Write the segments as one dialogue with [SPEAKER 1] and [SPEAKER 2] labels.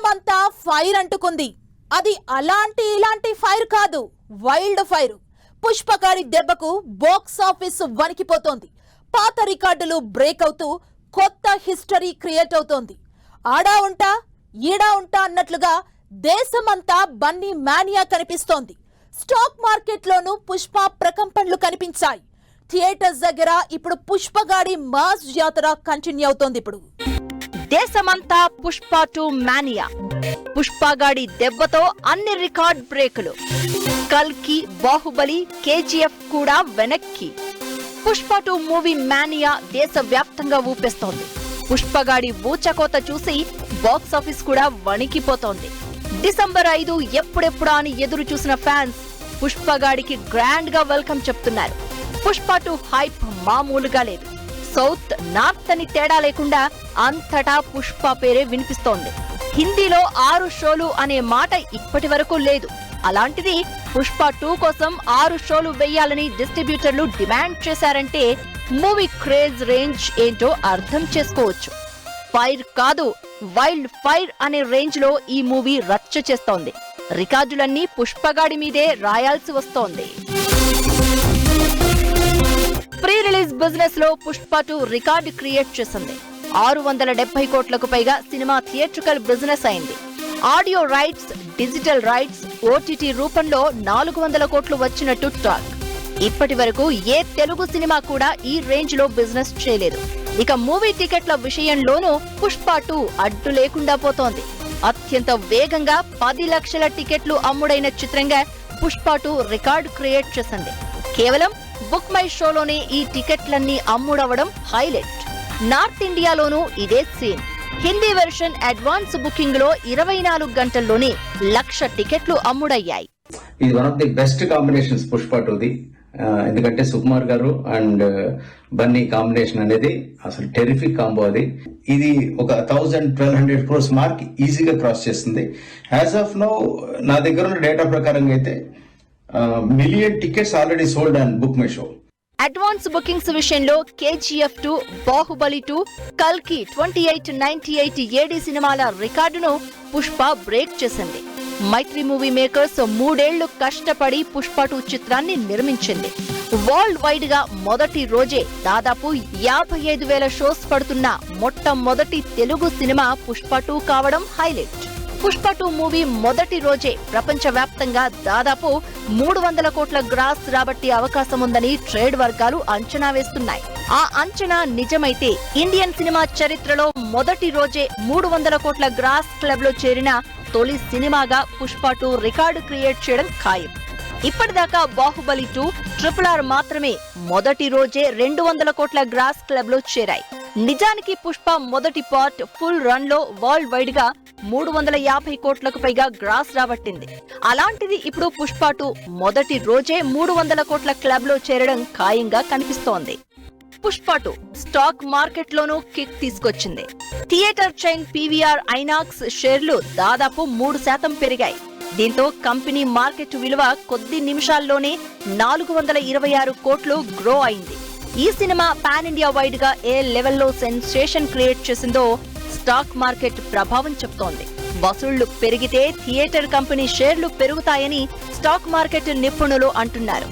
[SPEAKER 1] దేశమంతా ఫైర్ అంటుకుంది. అది అలాంటి ఇలాంటి ఫైర్ కాదు, వైల్డ్ ఫైర్. పుష్పగాడి దెబ్బకు బాక్స్ ఆఫీస్ వణికిపోతోంది. పాత రికార్డులు బ్రేక్ అవుతూ కొత్త హిస్టరీ క్రియేట్ అవుతోంది. ఆడా ఉంటా ఈడా ఉంటా అన్నట్లుగా దేశమంతా బన్నీ మానియా కనిపిస్తోంది. స్టాక్ మార్కెట్లోనూ పుష్ప ప్రకంపనలు కనిపించాయి. థియేటర్స్ దగ్గర ఇప్పుడు పుష్పగాడి మాస్ జాతర కంటిన్యూ అవుతోంది. ఇప్పుడు
[SPEAKER 2] దేశమంతా పుష్ప 2 మానియా. పుష్పగాడి దెబ్బతో అన్ని రికార్డ్ బ్రేకులు. కల్కి, బాహుబలి, కేజీఎఫ్ కూడా వెనక్కి. పుష్ప 2 మూవీ మానియా దేశవ్యాప్తంగా ఊపేస్తోంది. పుష్పగాడి ఊచకోత చూసి బాక్సాఫీస్ కూడా వణికిపోతోంది. డిసెంబర్ 5 ఎప్పుడెప్పుడా అని ఎదురు చూసిన ఫ్యాన్స్ పుష్పగాడికి గ్రాండ్ గా వెల్కమ్ చెప్తున్నారు. పుష్ప 2 హైప్ మామూలుగా లేదు. సౌత్ నార్త్ అని తేడా లేకుండా అంతటా పుష్ప పేరే వినిపిస్తోంది. హిందీలో 6 షోలు అనే మాట ఇప్పటి వరకు లేదు. అలాంటిది పుష్ప 2 కోసం 6 షోలు వెయ్యాలని డిస్ట్రిబ్యూటర్లు డిమాండ్ చేశారంటే మూవీ క్రేజ్ రేంజ్ ఏంటో అర్థం చేసుకోవచ్చు. ఫైర్ కాదు, వైల్డ్ ఫైర్ అనే రేంజ్ లో ఈ మూవీ రచ్చ చేస్తోంది. రికార్డులన్నీ పుష్పగాడి మీదే రాయాల్సి వస్తోంది. ప్రీ రిలీజ్ బిజినెస్ లో పుష్ప 2 రికార్డు క్రియేట్ చేసింది. 670 కోట్లకు పైగా సినిమా థియేట్రికల్ బిజినెస్ అయింది. Audio rights, digital rights, OTT రూపంలో 400 కోట్లు వచ్చినట్టు టాక్. ఇప్పటి వరకు ఏ తెలుగు సినిమా కూడా ఈ రేంజ్ లో బిజినెస్ చేయలేదు. ఇక మూవీ టికెట్ల విషయంలోనూ పుష్ప 2 అడ్డు లేకుండా పోతోంది. అత్యంత వేగంగా 10 లక్షల టికెట్లు అమ్ముడైన చిత్రంగా పుష్ప 2 రికార్డు క్రియేట్ చేసింది. కేవలం బుక్ మై షోలోనే ఈ టికెట్లన్నీ అమ్ముడవడం హైలైట్. నార్త్ ఇండియాలోనూ ఇదే scene. Hindi version advance booking లో 24 గంటల్లోనే 1,00,000 టికెట్లు అమ్ముడయ్యాయి.
[SPEAKER 3] ఇది one of the best combinations Pushpa 2ది. ఎందుకంటే సుకుమార్ గారు అండ్ బన్నీ కాంబినేషన్ అనేది అసలు టెరిఫిక్ కాంబో. అది ఇది ఒక 1,000-1,200 crores మార్క్ ఈజీగా క్రాస్ చేస్తుంది. యాజ్ ఆఫ్ నౌ నా దగ్గర ఉన్న డేటా ప్రకారంగా అయితే 1 million tickets already sold on Book My Show.
[SPEAKER 2] Advance bookings విషయంలో కేజీఎఫ్ 2, బాహుబలి 2, కల్కి 2898 ఏడీ సినిమాల రికార్డును పుష్ప బ్రేక్ చేసింది. మైత్రి మూవీ మేకర్స్ 3 ఏళ్లు కష్టపడి పుష్ప 2 చిత్రాన్ని నిర్మించింది. వరల్డ్ వైడ్ గా మొదటి రోజే దాదాపు 55,000 షోస్ పడుతున్న మొట్టమొదటి తెలుగు సినిమా పుష్ప 2 కావడం హైలైట్. పుష్ప 2 మూవీ మొదటి రోజే ప్రపంచ వ్యాప్తంగా దాదాపు 300 కోట్ల గ్రాస్ రాబట్టే అవకాశం ఉందని ట్రేడ్ వర్గాలు అంచనా వేస్తున్నాయి. ఆ అంచనా నిజమైతే ఇండియన్ సినిమా చరిత్రలో మొదటి రోజే 300 కోట్ల గ్రాస్ క్లబ్ లో చేరిన తొలి సినిమాగా పుష్ప 2 రికార్డు క్రియేట్ చేయడం ఖాయం. ఇప్పటిదాకా బాహుబలి 2, RRR మాత్రమే మొదటి రోజే 200 కోట్ల గ్రాస్ క్లబ్ లో చేరాయి. నిజానికి పుష్ప మొదటి పార్ట్ ఫుల్ రన్ లో వరల్డ్ వైడ్ గా 350 కోట్లకు పైగా గ్రాస్ రాబట్టింది. అలాంటిది ఇప్పుడు పుష్ప 2 మొదటి రోజే 300 కోట్ల క్లబ్ లో చేరడం ఖాయంగా కనిపిస్తోంది. పుష్ప 2 స్టాక్ మార్కెట్ లోనూ కిక్ తీసుకొచ్చింది. థియేటర్ చైన్ పీవీఆర్ ఐనాక్స్ షేర్లు దాదాపు 3% పెరిగాయి. దీంతో కంపెనీ మార్కెట్ విలువ కొద్ది నిమిషాల్లోనే 426 కోట్లు గ్రో అయింది. ఈ సినిమా పాన్ ఇండియా వైడ్ గా ఏ లెవెల్లో సెన్సేషన్ క్రియేట్ చేసిందో స్టాక్ మార్కెట్ ప్రభావం చెప్తోంది. వసూళ్లు పెరిగితే థియేటర్ కంపెనీ షేర్లు పెరుగుతాయని స్టాక్ మార్కెట్ నిపుణులు అంటున్నారు.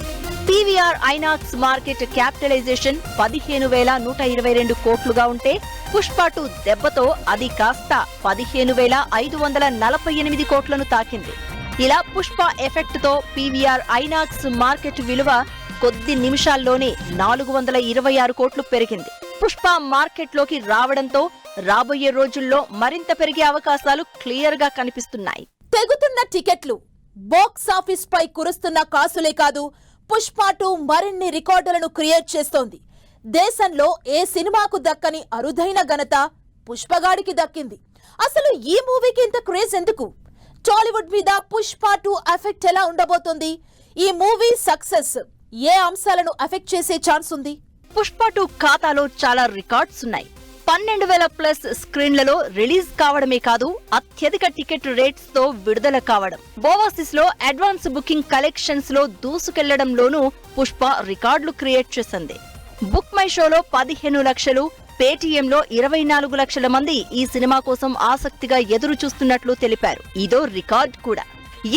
[SPEAKER 2] పీవీఆర్ ఐనాక్స్ మార్కెట్ క్యాపిటలైజేషన్ 15,122 కోట్లుగా ఉంటే పుష్ప 2 దెబ్బతో అది కాస్త 15,548 కోట్లను తాకింది. ఇలా పుష్ప ఎఫెక్ట్ తో పీవీఆర్ ఐనాక్స్ మార్కెట్ విలువ కొద్ది నిమిషాల్లోనే 426 కోట్లు పెరిగింది. పుష్ప మార్కెట్ లోకి రావడంతో రాబోయే రోజుల్లో మరింత పెరిగే అవకాశాలు క్లియర్ గా కనిపిస్తున్నాయి.
[SPEAKER 1] తెగుతున్న టికెట్లు, బాక్స్ ఆఫీస్ పై కురుస్తున్న కాసులే కాదు, పుష్ప 2 మరిన్ని రికార్డులను క్రియేట్ చేస్తోంది. దేశంలో ఏ సినిమాకు దక్కని అరుదైన ఘనత పుష్పగాడికి దక్కింది. అసలు ఈ మూవీకి ఇంత క్రేజ్ ఎందుకు? టాలీవుడ్ మీద పుష్ప 2 ఎఫెక్ట్ ఎలా ఉండబోతోంది? ఈ మూవీ సక్సెస్ ఏ అంశాలను ఎఫెక్ట్ చేసే ఛాన్స్ ఉంది?
[SPEAKER 2] పుష్ప 2 ఖాతాలో చాలా రికార్డ్స్ ఉన్నాయి. 12,000+ స్క్రీన్లలో రిలీజ్ కావడమే కాదు, అత్యధిక టికెట్ రేట్స్ తో విడుదల కావడం, ఓవర్సీస్ లో అడ్వాన్స్ బుకింగ్ కలెక్షన్స్ లో దూసుకెళ్లడంలోనూ పుష్ప రికార్డులు క్రియేట్ చేసింది. బుక్ మై షోలో 15 లక్షలు, పేటీఎంలో 24 లక్షల మంది ఈ సినిమా కోసం ఆసక్తిగా ఎదురు చూస్తున్నట్లు తెలిపారు. ఇదో రికార్డ్ కూడా.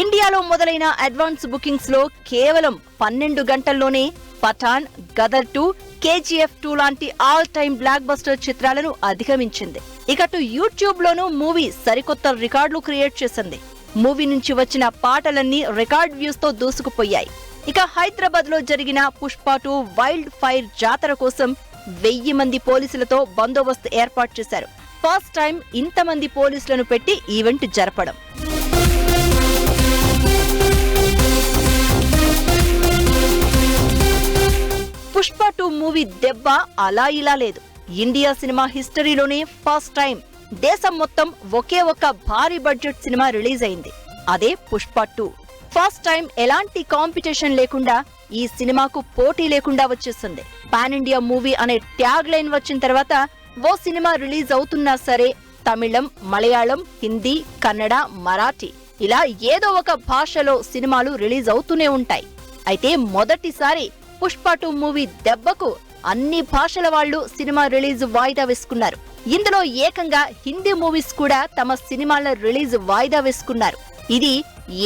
[SPEAKER 2] ఇండియాలో మొదలైన అడ్వాన్స్ బుకింగ్స్ లో కేవలం 12 గంటల్లోనే పఠాన్, గదర్ 2, KGF 2 లాంటి ఆల్ టైమ్ బ్లాక్ బస్టర్ చిత్రాలను అధిగమించింది. ఇకటు యూట్యూబ్ లోనూ మూవీ సరికొత్త రికార్డులు క్రియేట్ చేసింది. మూవీ నుంచి వచ్చిన పాటలన్నీ రికార్డ్ వ్యూస్ తో దూసుకుపోయాయి. ఇక హైదరాబాద్ లో జరిగిన పుష్ప 2 వైల్డ్ ఫైర్ జాతర కోసం 1000 మంది పోలీసులతో బందోబస్తు ఏర్పాటు చేశారు. ఫస్ట్ టైం ఇంతమంది పోలీసులను పెట్టి ఈవెంట్ జరపడం. పుష్ప 2 మూవీ దెబ్బ అలా ఇలా లేదు. ఇండియా సినిమా హిస్టరీలోనే ఫస్ట్ టైం దేశం మొత్తం ఒకే ఒక్క భారీ బడ్జెట్ సినిమా రిలీజ్ అయింది. అదే పుష్ప 2. ఫస్ట్ టైం ఎలాంటి కాంపిటీషన్ లేకుండా ఈ సినిమాకు పోటీ లేకుండా వచ్చేసింది. పాన్ ఇండియా మూవీ అనే ట్యాగ్ లైన్ వచ్చిన తర్వాత ఓ సినిమా రిలీజ్ అవుతున్నా సరే తమిళం, మలయాళం, హిందీ, కన్నడ, మరాఠీ ఇలా ఏదో ఒక భాషలో సినిమాలు రిలీజ్ అవుతూనే ఉంటాయి. అయితే మొదటిసారి పుష్ప 2 మూవీ దెబ్బకు అన్ని భాషల వాళ్లు సినిమా రిలీజ్ వాయిదా వేసుకున్నారు. ఇందులో ఏకంగా హిందీ మూవీస్ కూడా తమ సినిమాల రిలీజ్ వాయిదా వేసుకున్నారు. ఇది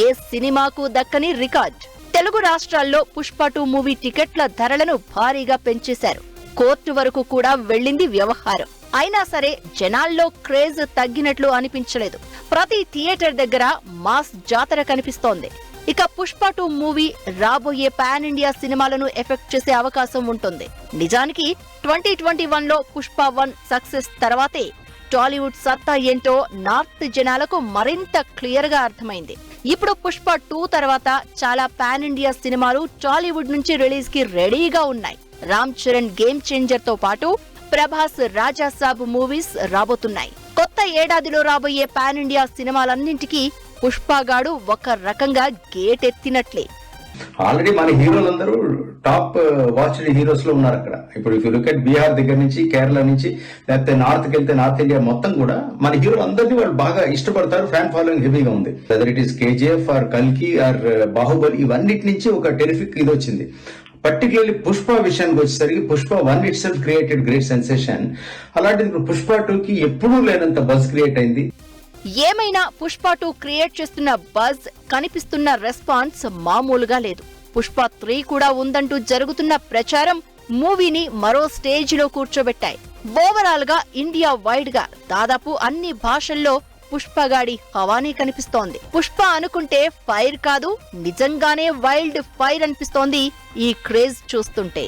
[SPEAKER 2] ఏ సినిమాకు దక్కని రికార్డ్. తెలుగు రాష్ట్రాల్లో పుష్ప 2 మూవీ టికెట్ల ధరలను భారీగా పెంచేశారు. కోర్టు వరకు కూడా వెళ్లింది వ్యవహారం. అయినా సరే జనాల్లో క్రేజ్ తగ్గినట్లు అనిపించలేదు. ప్రతి థియేటర్ దగ్గర మాస్ జాతర కనిపిస్తోంది. ఇక పుష్ప 2 మూవీ రాబోయే పాన్ ఇండియా సినిమాలను ఎఫెక్ట్ చేసే అవకాశం ఉంటుంది. నిజానికి 2021లో పుష్ప 1 సక్సెస్ తర్వాతే టాలీవుడ్ సత్తా ఏంటో నార్త్ జనాలకు మరింత క్లియర్ గా అర్థమైంది. ఇప్పుడు పుష్ప 2 తర్వాత చాలా పాన్ ఇండియా సినిమాలు టాలీవుడ్ నుంచి రిలీజ్ కి రెడీగా ఉన్నాయి. రామ్ చరణ్ గేమ్ చేంజర్ తో పాటు ప్రభాస్ రాజాసాబ్ మూవీస్ రాబోతున్నాయి. కొత్త ఏడాదిలో రాబోయే పాన్ ఇండియా సినిమాలన్నింటికీ పుష్పగాడు ఒక రకంగా గేట్ ఎత్తినట్లే.
[SPEAKER 3] ఆల్రెడీ మన హీరోలందరూ టాప్ వాచ్డ్ హీరోస్ లో ఉన్నారు అక్కడ. ఇప్పుడు if you look at Bihar దగ్గర నుంచి, కేరళ నుంచి, లేకపోతే నార్త్ కి వెళ్తే నార్త్ ఇండియా మొత్తం కూడా మన హీరోలు అందరినీ వాళ్ళు బాగా ఇష్టపడతారు. ఫ్యాన్ ఫాలోయింగ్ హెవీగా ఉంది. Whether it is KGF or కల్కి ఆర్ బాహుబలి, ఇవన్నిటి నుంచి ఒక టెరిఫిక్ ఇది వచ్చింది. పర్టికులర్లీ పుష్ప విషయానికి వచ్చేసరికి Pushpa 1 it self created great sensation. అలాంటిది పుష్ప 2 కి ఎప్పుడూ లేనంత బజ్ క్రియేట్ అయింది.
[SPEAKER 2] ఏమైనా పుష్ప 2 క్రియేట్ చేస్తున్న బజ్, కనిపిస్తున్న రెస్పాన్స్ మామూలుగా లేదు. పుష్ప 3 కూడా ఉందంటూ జరుగుతున్న ప్రచారం మూవీని మరో స్టేజ్ లో కూర్చోబెట్టాయి. ఓవరాల్ గా ఇండియా వైడ్ గా దాదాపు అన్ని భాషల్లో పుష్పగాడి హవానీ కనిపిస్తోంది. పుష్ప అనుకుంటే ఫైర్ కాదు, నిజంగానే వైల్డ్ ఫైర్ అనిపిస్తోంది ఈ క్రేజ్ చూస్తుంటే.